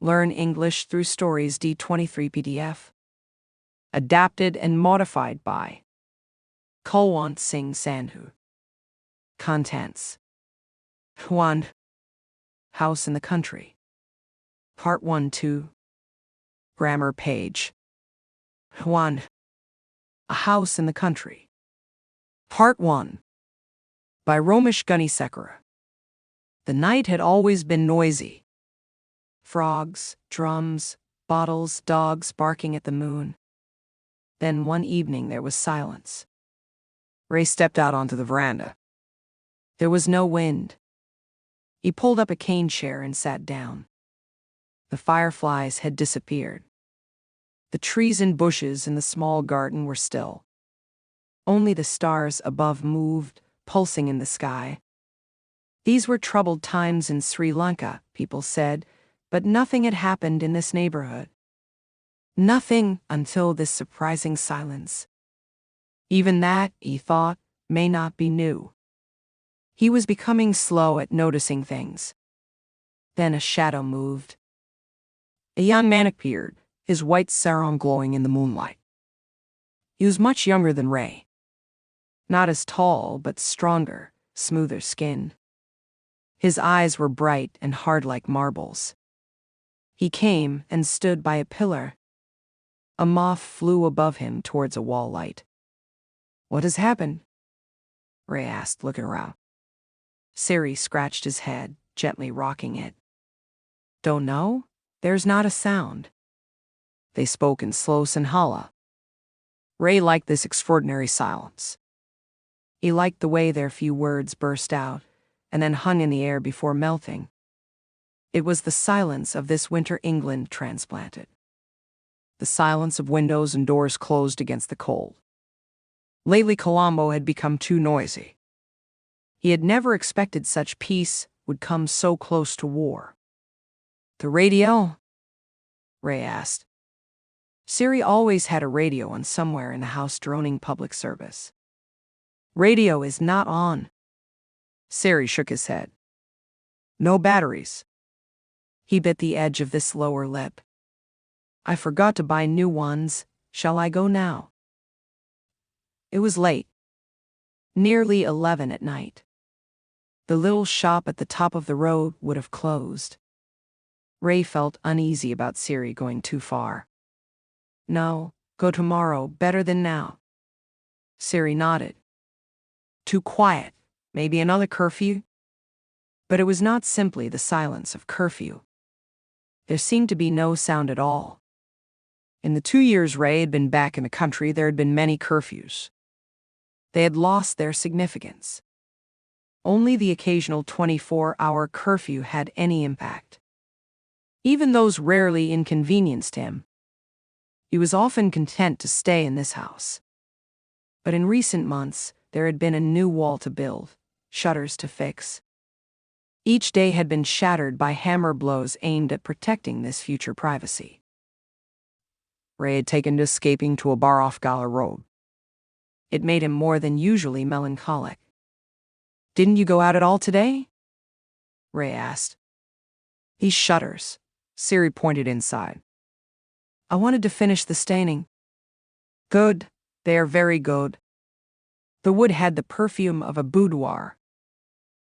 Learn English through Stories D23 PDF. Adapted and modified by Kulwant Singh Sandhu. Contents: 1. House in the Country. Part 1 2. Grammar page. 1. A House in the Country. Part 1. By Romesh Gunnisekara. The night had always been noisy. Frogs, drums, bottles, dogs barking at the moon. Then one evening there was silence. Ray stepped out onto the veranda. There was no wind. He pulled up a cane chair and sat down. The fireflies had disappeared. The trees and bushes in the small garden were still. Only the stars above moved, pulsing in the sky. These were troubled times in Sri Lanka, people said, but nothing had happened in this neighborhood. Nothing until this surprising silence. Even that, he thought, may not be new. He was becoming slow at noticing things. Then a shadow moved. A young man appeared, his white sarong glowing in the moonlight. He was much younger than Ray. Not as tall, but stronger, smoother skin. His eyes were bright and hard like marbles. He came and stood by a pillar. A moth flew above him towards a wall light. "What has happened?" Ray asked, looking around. Siri scratched his head, gently rocking it. "Don't know? There's not a sound." They spoke in slow Sinhala. Ray liked this extraordinary silence. He liked the way their few words burst out and then hung in the air before melting. It was the silence of this winter England transplanted. The silence of windows and doors closed against the cold. Lately Colombo had become too noisy. He had never expected such peace would come so close to war. "The radio?" Ray asked. Siri always had a radio on somewhere in the house droning public service. "Radio is not on." Siri shook his head. "No batteries." He bit the edge of this lower lip. "I forgot to buy new ones. Shall I go now?" It was late. Nearly 11 at night. The little shop at the top of the road would have closed. Ray felt uneasy about Siri going too far. "No, go tomorrow, better than now." Siri nodded. Too quiet, maybe another curfew? But it was not simply the silence of curfew. There seemed to be no sound at all. In the 2 years Ray had been back in the country, there had been many curfews. They had lost their significance. Only the occasional 24-hour curfew had any impact. Even those rarely inconvenienced him. He was often content to stay in this house. But in recent months, there had been a new wall to build, shutters to fix. Each day had been shattered by hammer blows aimed at protecting this future privacy. Ray had taken to escaping to a bar off Gala Road. It made him more than usually melancholic. "Didn't you go out at all today?" Ray asked. "These shutters," Siri pointed inside. "I wanted to finish the staining." "Good, they are very good." The wood had the perfume of a boudoir.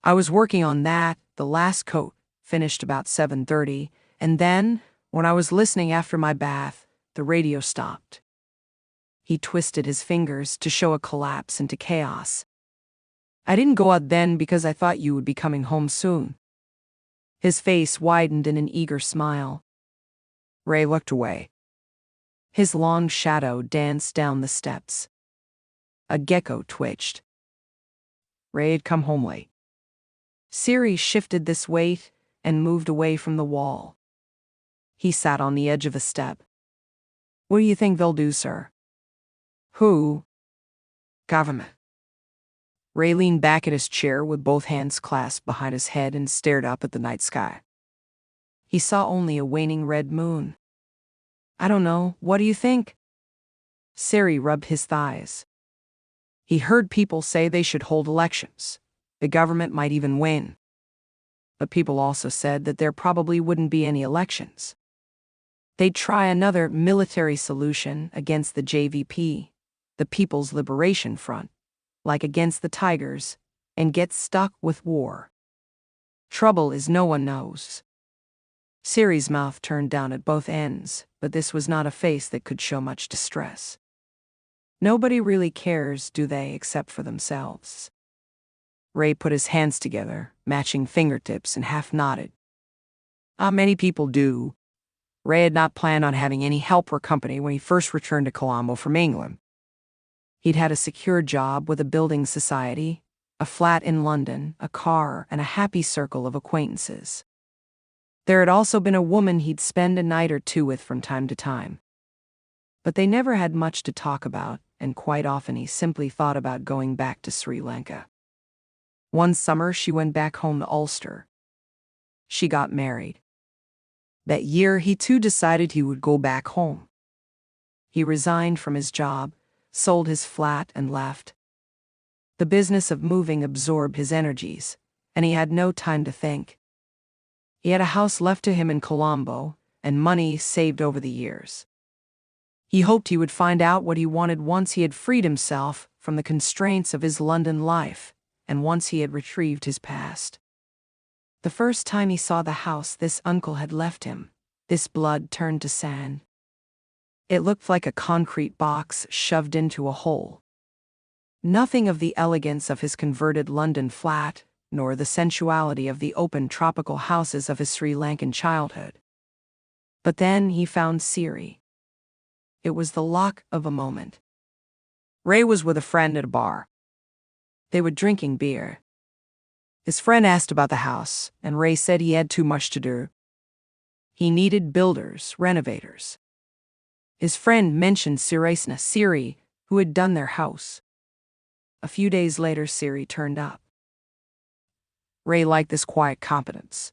"I was working on that, the last coat, finished about 7:30, and then, when I was listening after my bath, the radio stopped." He twisted his fingers to show a collapse into chaos. "I didn't go out then because I thought you would be coming home soon." His face widened in an eager smile. Ray looked away. His long shadow danced down the steps. A gecko twitched. Ray had come home late. Siri shifted this weight and moved away from the wall. He sat on the edge of a step. "What do you think they'll do, sir?" "Who?" "Government." Ray leaned back in his chair with both hands clasped behind his head and stared up at the night sky. He saw only a waning red moon. "I don't know. What do you think?" Siri rubbed his thighs. He heard people say they should hold elections. The government might even win. But people also said that there probably wouldn't be any elections. They'd try another military solution against the JVP, the People's Liberation Front, like against the Tigers, and get stuck with war. Trouble is no one knows. Siri's mouth turned down at both ends, but this was not a face that could show much distress. Nobody really cares, do they, except for themselves? Ray put his hands together, matching fingertips, and half nodded. Many people do. Ray had not planned on having any help or company when he first returned to Colombo from England. He'd had a secure job with a building society, a flat in London, a car, and a happy circle of acquaintances. There had also been a woman he'd spend a night or two with from time to time. But they never had much to talk about, and quite often he simply thought about going back to Sri Lanka. One summer she went back home to Ulster. She got married. That year he too decided he would go back home. He resigned from his job, sold his flat, and left. The business of moving absorbed his energies, and he had no time to think. He had a house left to him in Colombo, and money saved over the years. He hoped he would find out what he wanted once he had freed himself from the constraints of his London life, and once he had retrieved his past. The first time he saw the house this uncle had left him, this blood turned to sand. It looked like a concrete box shoved into a hole. Nothing of the elegance of his converted London flat, nor the sensuality of the open tropical houses of his Sri Lankan childhood. But then he found Siri. It was the luck of a moment. Ray was with a friend at a bar. They were drinking beer. His friend asked about the house, and Ray said he had too much to do. He needed builders, renovators. His friend mentioned Siri, who had done their house. A few days later, Siri turned up. Ray liked this quiet competence,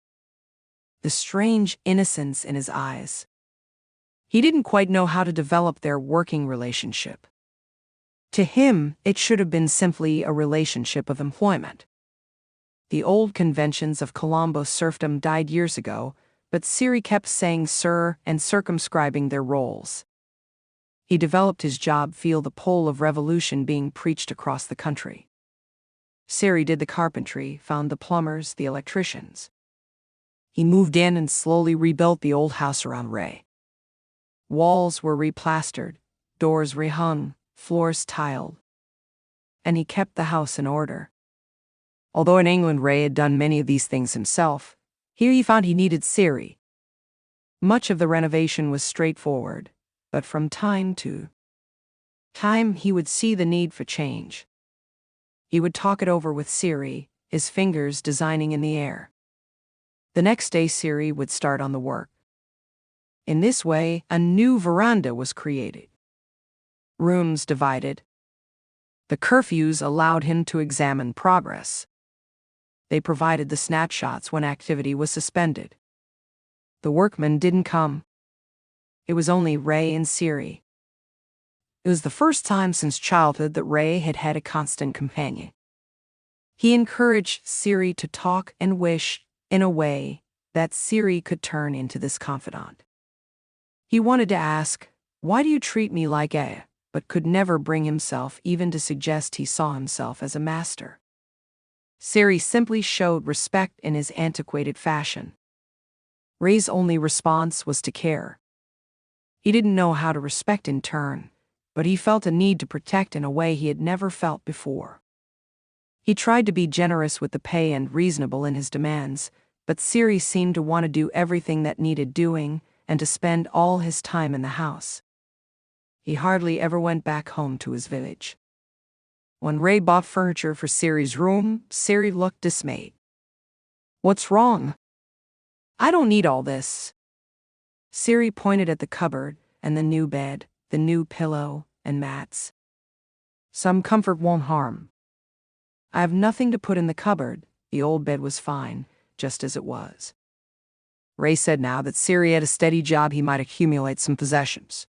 the strange innocence in his eyes. He didn't quite know how to develop their working relationship. To him, it should have been simply a relationship of employment. The old conventions of Colombo serfdom died years ago, but Siri kept saying sir and circumscribing their roles. He developed his job feel the pole of revolution being preached across the country. Siri did the carpentry, found the plumbers, the electricians. He moved in and slowly rebuilt the old house around Ray. Walls were replastered, doors rehung, floors tiled. And he kept the house in order. Although in England Ray had done many of these things himself, here he found he needed Siri. Much of the renovation was straightforward, but from time to time he would see the need for change. He would talk it over with Siri, his fingers designing in the air. The next day Siri would start on the work. In this way, a new veranda was created. Rooms divided. The curfews allowed him to examine progress. They provided the snapshots when activity was suspended. The workmen didn't come. It was only Ray and Siri. It was the first time since childhood that Ray had had a constant companion. He encouraged Siri to talk and wish, in a way, that Siri could turn into this confidant. He wanted to ask, "Why do you treat me like a?" but could never bring himself even to suggest he saw himself as a master. Siri simply showed respect in his antiquated fashion. Ray's only response was to care. He didn't know how to respect in turn, but he felt a need to protect in a way he had never felt before. He tried to be generous with the pay and reasonable in his demands, but Siri seemed to want to do everything that needed doing and to spend all his time in the house. He hardly ever went back home to his village. When Ray bought furniture for Siri's room, Siri looked dismayed. "What's wrong?" "I don't need all this." Siri pointed at the cupboard and the new bed, the new pillow and mats. "Some comfort won't harm." "I have nothing to put in the cupboard." The old bed was fine, just as it was. Ray said now that Siri had a steady job he might accumulate some possessions.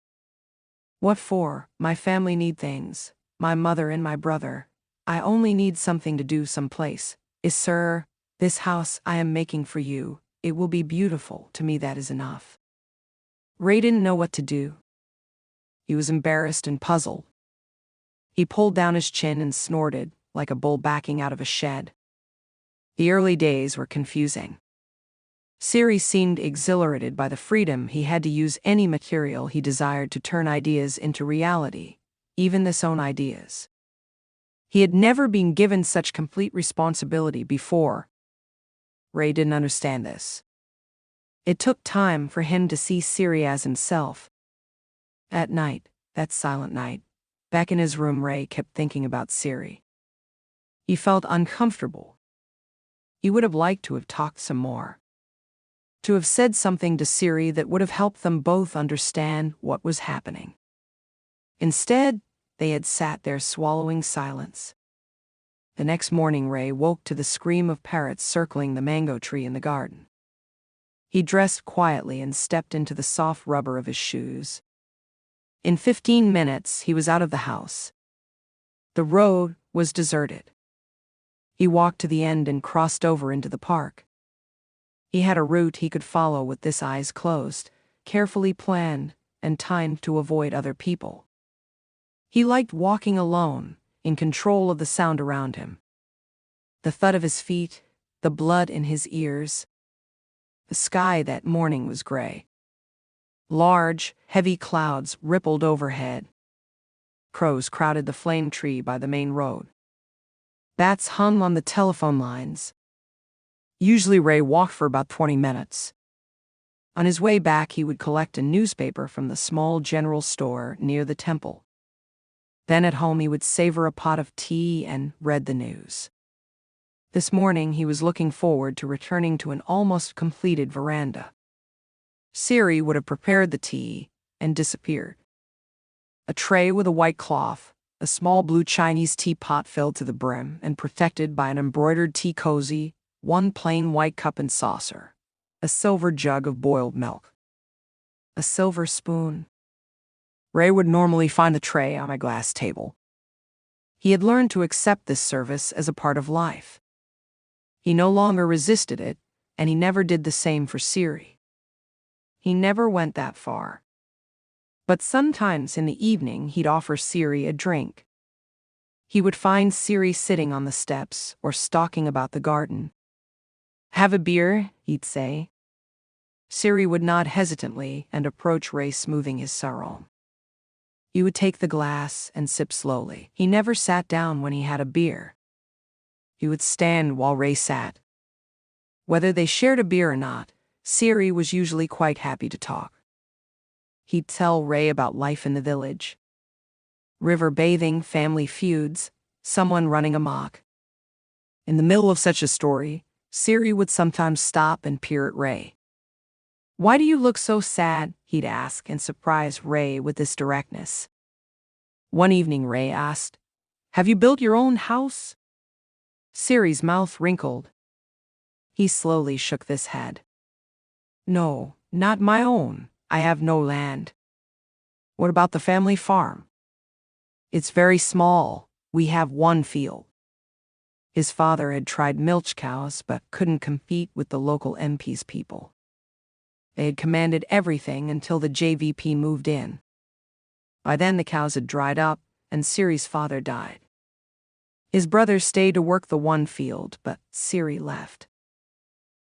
"What for? My family need things. My mother and my brother. I only need something to do someplace. Is sir?" This house I am making for you, it will be beautiful. To me, that is enough. Ray didn't know what to do. He was embarrassed and puzzled. He pulled down his chin and snorted, like a bull backing out of a shed. The early days were confusing. Siri seemed exhilarated by the freedom he had to use any material he desired to turn ideas into reality, even his own ideas. He had never been given such complete responsibility before. Ray didn't understand this. It took time for him to see Siri as himself. At night, that silent night, back in his room, Ray kept thinking about Siri. He felt uncomfortable. He would have liked to have talked some more. To have said something to Siri that would have helped them both understand what was happening. Instead, they had sat there swallowing silence. The next morning, Ray woke to the scream of parrots circling the mango tree in the garden. He dressed quietly and stepped into the soft rubber of his shoes. In 15 minutes, he was out of the house. The road was deserted. He walked to the end and crossed over into the park. He had a route he could follow with his eyes closed, carefully planned and timed to avoid other people. He liked walking alone, in control of the sound around him. The thud of his feet, the blood in his ears. The sky that morning was gray. Large, heavy clouds rippled overhead. Crows crowded the flame tree by the main road. Bats hung on the telephone lines. Usually Ray walked for about 20 minutes. On his way back, he would collect a newspaper from the small general store near the temple. Then at home he would savor a pot of tea and read the news. This morning he was looking forward to returning to an almost completed veranda. Siri would have prepared the tea and disappeared. A tray with a white cloth, a small blue Chinese teapot filled to the brim and protected by an embroidered tea cozy, one plain white cup and saucer, a silver jug of boiled milk, a silver spoon. Ray would normally find the tray on a glass table. He had learned to accept this service as a part of life. He no longer resisted it, and he never did the same for Siri. He never went that far. But sometimes in the evening he'd offer Siri a drink. He would find Siri sitting on the steps or stalking about the garden. "Have a beer," he'd say. Siri would nod hesitantly and approach Ray, smoothing his sarong. He would take the glass and sip slowly. He never sat down when he had a beer. He would stand while Ray sat. Whether they shared a beer or not, Siri was usually quite happy to talk. He'd tell Ray about life in the village. River bathing, family feuds, someone running amok. In the middle of such a story, Siri would sometimes stop and peer at Ray. "Why do you look so sad?" he'd ask, and surprise Ray with this directness. One evening Ray asked, "Have you built your own house?" Siri's mouth wrinkled. He slowly shook his head. "No, not my own. I have no land." "What about the family farm?" "It's very small. We have one field." His father had tried milch cows but couldn't compete with the local MP's people. They had commanded everything until the JVP moved in. By then the cows had dried up, and Siri's father died. His brother stayed to work the one field, but Siri left.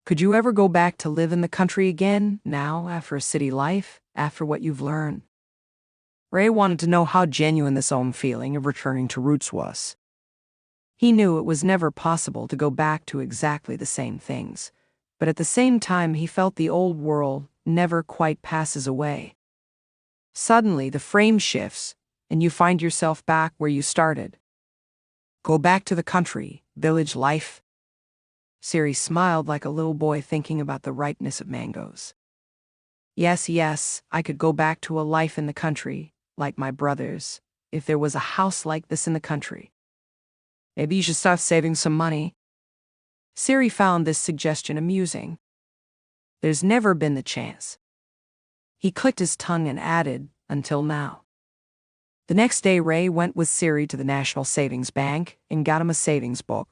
"Could you ever go back to live in the country again, now, after a city life, after what you've learned?" Ray wanted to know how genuine this own feeling of returning to roots was. He knew it was never possible to go back to exactly the same things, but at the same time he felt the old world never quite passes away. Suddenly the frame shifts, and you find yourself back where you started. Go back to the country, village life. Siri smiled like a little boy thinking about the ripeness of mangoes. Yes, I could go back to a life in the country, like my brothers, if there was a house like this in the country. Maybe you should start saving some money. Siri found this suggestion amusing. There's never been the chance. He clicked his tongue and added, until now. The next day Ray went with Siri to the National Savings Bank and got him a savings book.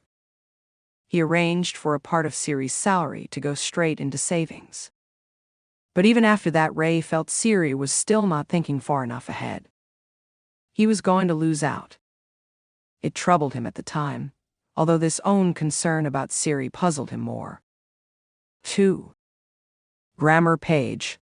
He arranged for a part of Siri's salary to go straight into savings. But even after that, Ray felt Siri was still not thinking far enough ahead. He was going to lose out. It troubled him at the time, although this own concern about Siri puzzled him more. 2. Grammar page.